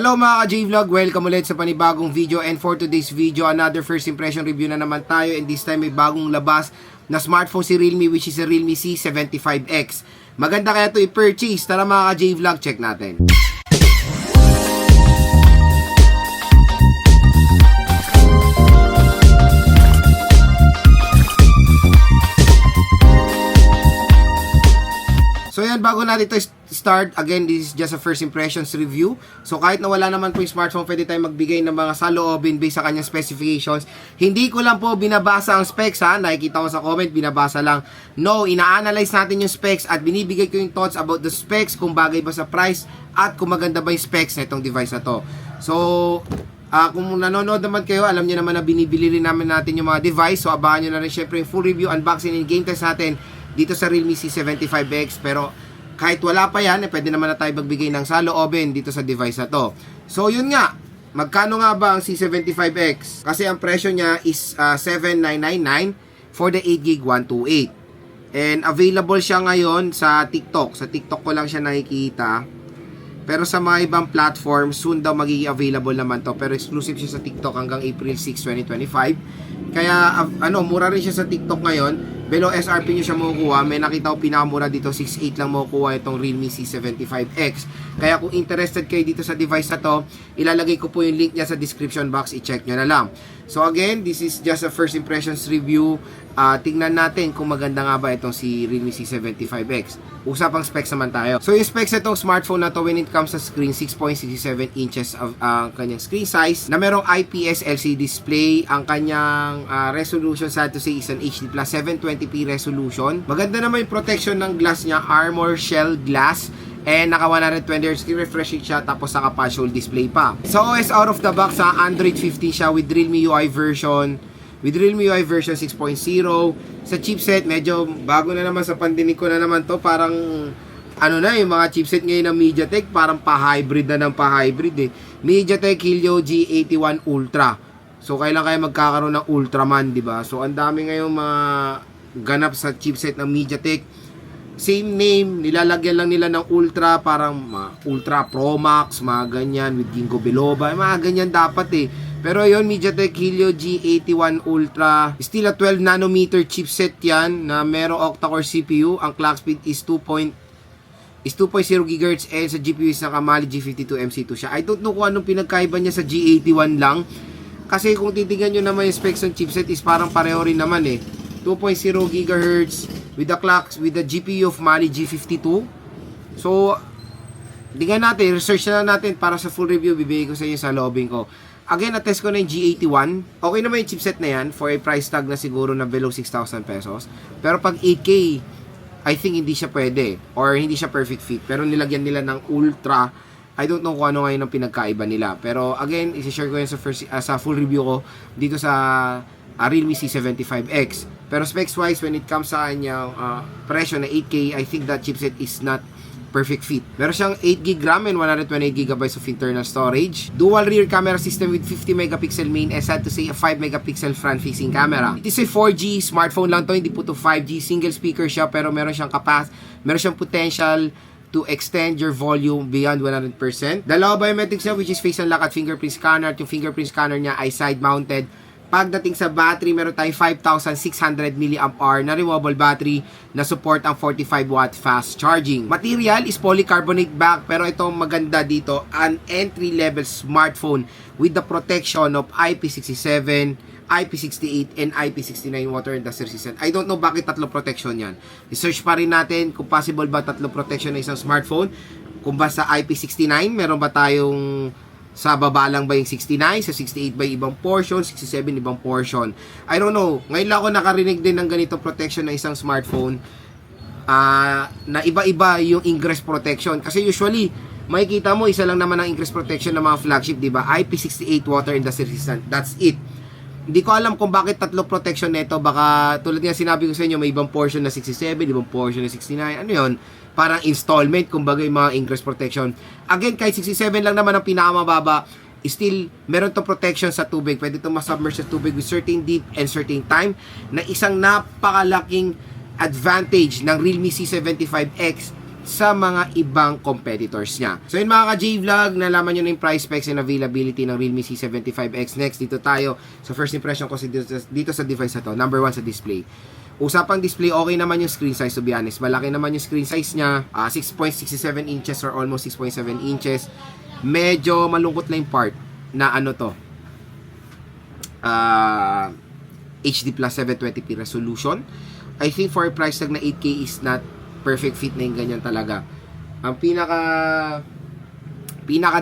Hello mga ka-J-Vlog! Welcome ulit sa panibagong video, and for today's video, another first impression review na naman tayo, and this time may bagong labas na smartphone si Realme, which is a Realme C75X. Maganda kaya ito i-purchase? Tara mga ka-J-Vlog, check natin. So yan, bago natin ito start, again, this is just a first impressions review. So kahit na wala naman po yung smartphone, pwede tayong magbigay ng mga saloobin based sa kanyang specifications. Hindi ko lang po binabasa ang specs ha, nakikita ko sa comment, binabasa lang. No, ina-analyze natin yung specs at binibigay ko yung thoughts about the specs, kung bagay ba sa price at kung maganda ba yung specs na itong device na to. So, kung nanonood naman kayo, alam niyo naman na binibili rin natin yung mga device. So abangan nyo na rin syempre yung full review, unboxing and game test natin dito sa Realme C75X. Pero kahit wala pa yan, pwede naman na tayo magbigay ng saloobin dito sa device na to. So yun nga, magkano nga ba ang C75X? Kasi ang presyo niya is 7,999 for the 8GB 128. And available siya ngayon sa TikTok. Sa TikTok ko lang siya nakikita. Pero sa mga ibang platform, soon daw magiging available naman to. Pero exclusive siya sa TikTok hanggang April 6, 2025. Kaya, mura rin siya sa TikTok ngayon. Below SRP nyo siya makukuha. May nakita ko pinakamura dito, 6.8 lang makukuha itong Realme C75X. Kaya kung interested kayo dito sa device na to, ilalagay ko po yung link niya sa description box. I-check nyo na lang. So again, this is just a first impressions review. Tingnan natin kung maganda nga ba itong si Realme C75X. Usapang specs naman tayo. So yung specs itong smartphone na to, when it comes sa screen, 6.67 inches of kanyang screen size, na merong IPS LCD display. Ang kanyang resolution, sad to say, is an HD Plus 720p resolution. Maganda naman yung protection ng glass niya, Armor Shell glass. And naka 120Hz screen refresh rate siya, tapos naka partial display pa. So OS out of the box, Android 15 siya with Realme UI version 6.0. Sa chipset, medyo bago na naman, sa pandinig ko na naman to. Parang yung mga chipset ngayon ng MediaTek, parang pa-hybrid na ng pa-hybrid eh. MediaTek Helio G81 Ultra. So kailan kaya magkakaroon ng Ultraman, di ba? So ang dami ngayong mga ganap sa chipset ng MediaTek. Same name, nilalagyan lang nila ng Ultra, parang Ultra Pro Max, mga ganyan, with Ginkgo biloba, mga ganyan dapat eh. Pero yun, MediaTek Helio G81 Ultra, still a 12 nanometer chipset yan, na merong octa-core CPU. Ang clock speed is 2.0 GHz, and sa GPU is naka-Mali G52 MC2 siya. I don't know kung anong pinagkaiba niya sa G81 lang, kasi kung titignan nyo naman yung specs ng chipset is parang pareho rin naman eh. 2.0 GHz with the clock, with the GPU of Mali G52. So, tingnan natin, research na natin para sa full review, bibigay ko sa inyo sa lobbying ko. Again, na-test ko na yung G81. Okay naman yung chipset na yan for a price tag na siguro na below 6,000 pesos. Pero pag 8K, I think hindi siya pwede, or hindi siya perfect fit. Pero nilagyan nila ng Ultra. I don't know kung ano ngayon ang pinagkaiba nila. Pero again, isi-share ko yan sa full review ko dito sa Realme C75X. Pero specs wise, when it comes sa kanyang presyo na 8K, I think that chipset is not perfect fit. Meron siyang 8GB RAM and 128GB of internal storage. Dual rear camera system with 50 megapixel main and sad to say a 5 megapixel front facing camera. It is a 4G smartphone lang to, hindi po to 5G. Single speaker siya, pero meron siyang potential to extend your volume beyond 100%. Dalawa biometrics niya, which is face unlock at fingerprint scanner. At yung fingerprint scanner niya ay side mounted. Pagdating sa battery, meron tayong 5,600 mAh na removable battery na support ang 45W fast charging. Material is polycarbonate back, pero ito maganda dito, an entry-level smartphone with the protection of IP67, IP68, and IP69 water and dust resistant. I don't know bakit tatlo protection yan. Research pa rin natin kung possible ba tatlo protection na isang smartphone. Kung ba sa IP69, meron ba tayong sa baba lang ba yung 69, sa 68 ba ibang portion, 67 ibang portion. I don't know. Ngayon lang ako nakarinig din ng ganito protection na isang smartphone na iba-iba yung ingress protection. Kasi usually, makikita mo, isa lang naman ang ingress protection ng mga flagship, di ba? IP68 water and dust resistant. That's it. Hindi ko alam kung bakit tatlo protection nito. Baka tulad nga sinabi ko sa inyo, may ibang portion na 67, ibang portion na 69. Ano yun? Parang installment, kumbaga yung mga ingress protection. Again, kahit 67 lang naman ang pinakamababa, still, meron to protection sa tubig. Pwede itong masubmerge sa tubig with certain deep and certain time, na isang napakalaking advantage ng Realme C75X sa mga ibang competitors niya. So yun mga ka-J-Vlog, nalaman nyo na yung price specs and availability ng Realme C75X. Next, dito tayo sa first impression ko dito sa device na to. Number 1 sa display. Usapang display, okay naman yung screen size, to be honest. Malaki naman yung screen size niya. 6.67 inches or almost 6.7 inches. Medyo malungkot na yung part na ano to. HD plus 720p resolution. I think for a price tag na 8K is not perfect fit na yung ganyan talaga. Ang pinaka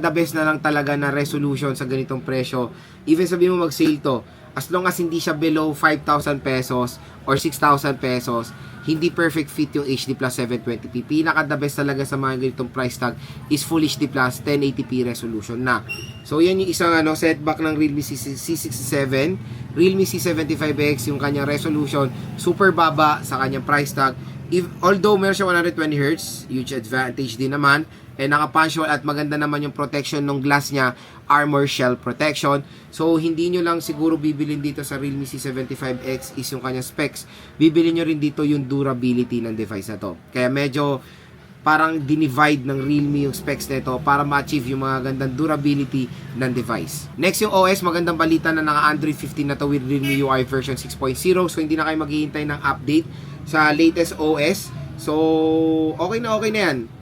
the best na lang talaga na resolution sa ganitong presyo, even sabihin mo mag-sale to, as long as hindi siya below 5,000 pesos or 6,000 pesos, hindi perfect fit yung HD plus 720p. Pinaka the best talaga sa mga ganitong price tag is Full HD plus 1080p resolution na. So yan yung isang setback ng Realme C67. Realme C75X, yung kanyang resolution, super baba sa kanyang price tag. Although meron siya 120Hz, huge advantage din naman. And naka-punctual at maganda naman yung protection ng glass niya, armor shell protection. So hindi nyo lang siguro bibilin dito sa Realme C75X is yung kanyang specs. Bibilin nyo rin dito yung durability ng device na to. Kaya medyo parang dinivide ng Realme yung specs nito para ma-achieve yung mga gandang durability ng device. Next yung OS, magandang balita na naka Android 15 na to with Realme UI version 6.0. So hindi na kayo maghihintay ng update sa latest OS. So okay na yan.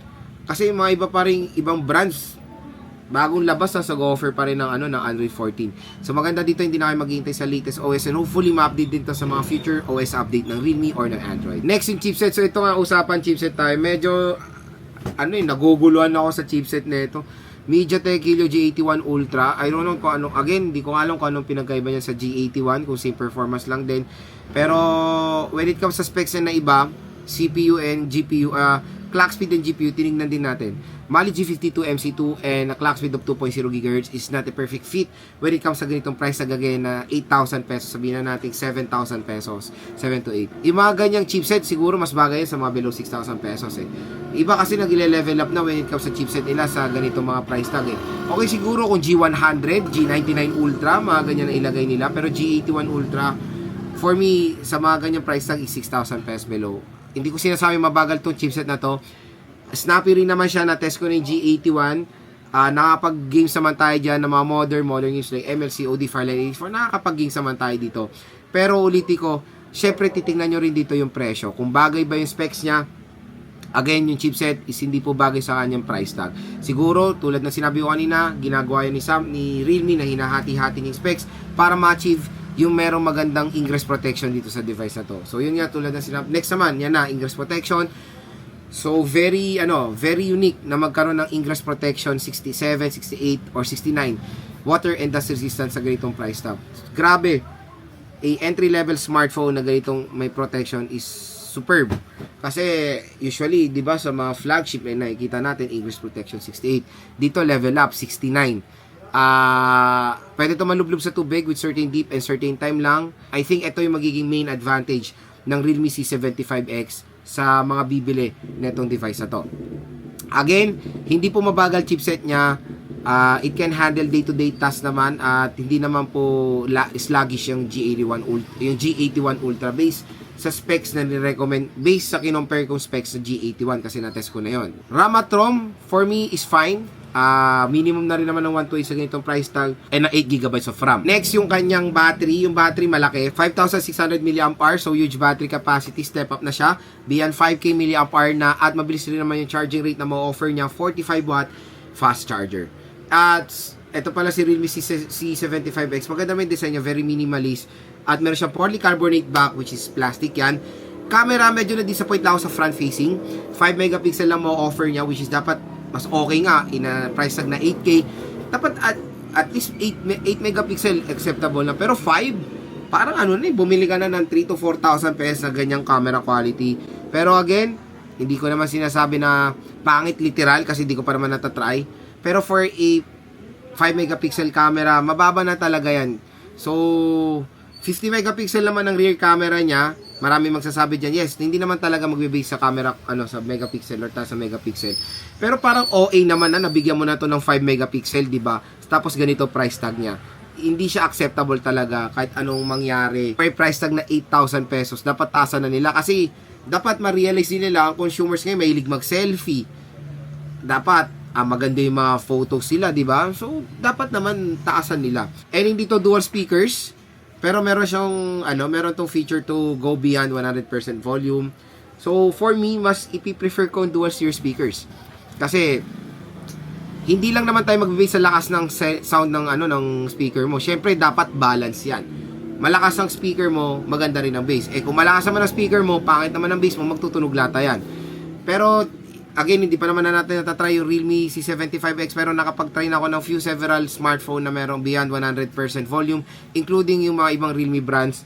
Kasi mga iba pa rin ibang brands bagong labas na offer pa rin ng ng Android 14. So maganda dito, hindi na kayo maghihintay sa latest OS and hopefully ma-update din to sa mga future OS update ng Realme or ng Android. Next yung chipset. So ito nga usapan chipset tayo. Medyo naguguluhan ako sa chipset na ito. MediaTek Helio G81 Ultra. I don't know kung again, hindi ko alam kung anong pinagkaiba niya sa G81, kung same performance lang din. Pero when it comes sa specs na iba, CPU and GPU, clock speed and GPU, tinignan din natin. Mali G52 MC2 and a clock speed of 2.0 GHz is not a perfect fit when it comes sa ganitong price tag again na 8,000 pesos. Sabihin na natin 7,000 pesos, 7 to 8. Yung mga ganyang chipset, siguro mas bagay sa mga below 6,000 pesos eh. Iba kasi nag-level up na when it comes sa chipset nila sa ganitong mga price tag eh. Okay siguro kung G100, G99 Ultra, mga ganyan na ilagay nila. Pero G81 Ultra, for me, sa mga ganyang price tag is 6,000 pesos below. Hindi ko sinasabi mabagal tong chipset na to. Snappy rin naman siya, na-test ko na yung G81. Nakapag-games naman tayo dyan ng mga modern games like MLC, OD, Firelight 84. Nakakapag-games naman tayo dito. Pero ulitin ko, syempre titingnan nyo rin dito yung presyo. Kung bagay ba yung specs niya, again, yung chipset is hindi po bagay sa kanyang price tag. Siguro, tulad ng sinabi ko kanina, ginagawa yun ni Realme na hinahati-hati yung specs para ma-achieve yung merong magandang ingress protection dito sa device na to. So, yun nga, tulad ng sinabi. Next naman, yan na, ingress protection. So, very unique na magkaroon ng ingress protection 67, 68, or 69. Water and dust resistance sa ganitong price tag. Grabe. A entry-level smartphone na ganitong may protection is superb. Kasi, usually, di ba, sa mga flagship na nakikita natin, ingress protection 68. Dito, level up, 69. Pwede ito malublob sa tubig with certain deep and certain time lang. I think ito yung magiging main advantage ng Realme C75X sa mga bibili netong device na to. Again, hindi po mabagal chipset niya. It can handle day-to-day tasks naman at hindi naman po sluggish yung G81 Ultra based sa specs na ni-recommend based sa kinompare kong specs sa G81 kasi na-test ko na yon. RAM at ROM for me is fine. Minimum na rin naman ng 128 sa ganitong price tag and 8GB of RAM. Next, yung kanyang battery. Yung battery malaki, 5,600 mAh, so huge battery capacity, step up na siya. Beyond 5K mAh na at mabilis rin naman yung charging rate na ma-offer niya, 45W fast charger. At ito pala si Realme C75X. Maganda may design niya, very minimalist. At meron siyang polycarbonate back which is plastic yan. Camera, medyo na-disappoint lang ako sa front facing. 5 megapixel lang ma-offer niya which is dapat mas okay nga in a price tag na 8K. Dapat at least 8 megapixel acceptable na. Pero 5, parang bumili ka na ng 3 to 4,000 pesos na ganyang camera quality. Pero again, hindi ko naman sinasabi na pangit literal kasi hindi ko pa naman natatry. Pero for a 5 megapixel camera, mababa na talaga yan. So, 50 megapixel naman ang rear camera niya. Marami magsasabi dyan, yes, hindi naman talaga magbe-base sa camera sa megapixel or sa megapixel. Pero parang OA naman na nabigyan mo na to ng 5 megapixel, di ba? Tapos ganito price tag niya. Hindi siya acceptable talaga kahit anong mangyari. Per price tag na 8,000 pesos, dapat tasa na nila kasi dapat ma-realize nila ang consumers ngayon mahilig mag-selfie. Dapat maganda yung mga photos sila, di ba? So, dapat naman taasan nila. And hindi to dual speakers, pero meron siyang, meron tong feature to go beyond 100% volume. So, for me, mas ipi-prefer ko yung dual steer speakers. Kasi, hindi lang naman tayo magbe-base sa lakas ng sound ng, ng speaker mo. Siyempre, dapat balance yan. Malakas ang speaker mo, maganda rin ang bass. Kung malakas naman ang speaker mo, pangit naman ang bass mo, magtutunog lata yan. Pero, again, hindi pa naman na natin natatry yung Realme C75X, pero nakapag-try na ako ng several smartphone na merong beyond 100% volume, including yung mga ibang Realme brands.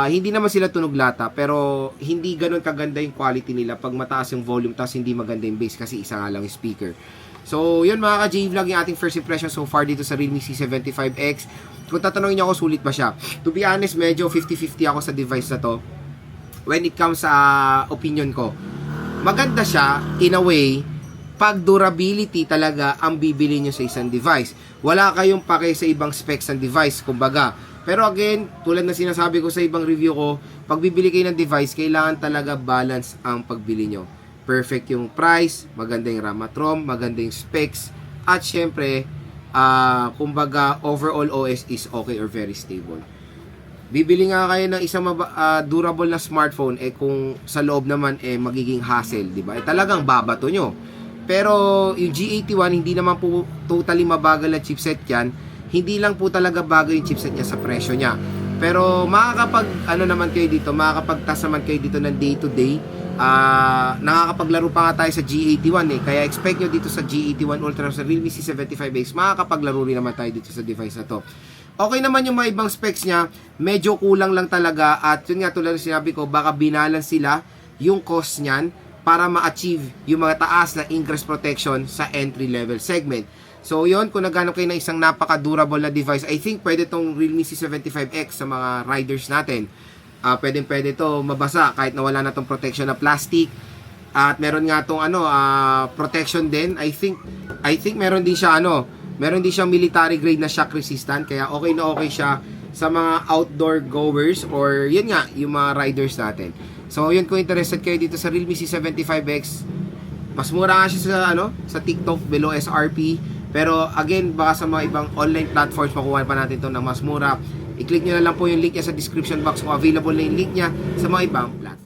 Hindi naman sila tunog lata, pero hindi ganun kaganda yung quality nila pag mataas yung volume, tapos hindi maganda yung bass kasi isa nga lang yung speaker. So, yun mga ka-J-Vlog, yung ating first impression so far dito sa Realme C75X. Kung tatanungin niyo ako, sulit ba siya? To be honest, medyo 50-50 ako sa device na to. When it comes sa opinion ko, maganda siya in a way pag durability talaga ang bibili nyo sa isang device. Wala kayong pake sa ibang specs ng device, kumbaga. Pero again, tulad na sinasabi ko sa ibang review ko, pag bibili kayo ng device, kailangan talaga balance ang pagbili nyo. Perfect yung price, maganda yung RAM at ROM, maganda yung specs, at syempre, kumbaga, overall OS is okay or very stable. Bibili nga kayo ng isang durable na smartphone, kung sa loob naman magiging hassle, di ba? Talagang babato nyo. Pero yung G81 hindi naman po totally mabagal na chipset yan. Hindi lang po talaga bago yung chipset niya sa presyo niya. Pero naman kayo dito, makakapag-test naman kayo dito ng day to day. Nakakapaglaro pa nga tayo sa G81 Kaya expect nyo dito sa G81 Ultra sa Realme C75X, makakapaglaro rin naman tayo dito sa device na to. Okay naman yung mga ibang specs niya, medyo kulang lang talaga, at yun nga tulad ng sinabi ko, baka binalance sila yung cost niyan para ma-achieve yung mga taas na ingress protection sa entry level segment. So yun, kung naghanap kayo ng isang napaka-durable na device, I think pwede tong Realme C75X sa mga riders natin. Pwede to mabasa kahit na wala na tong protection na plastic. At meron nga tong protection din. I think meron din siya meron din siyang military grade na shock resistant, kaya okay na okay siya sa mga outdoor goers or yun nga, yung mga riders natin. So yun, kung interested kayo dito sa Realme C75X, mas mura nga siya sa TikTok below SRP. Pero again, baka sa mga ibang online platforms makuha pa natin to ng mas mura. I-click nyo na lang po yung link niya sa description box kung available na yung link niya sa mga ibang platforms.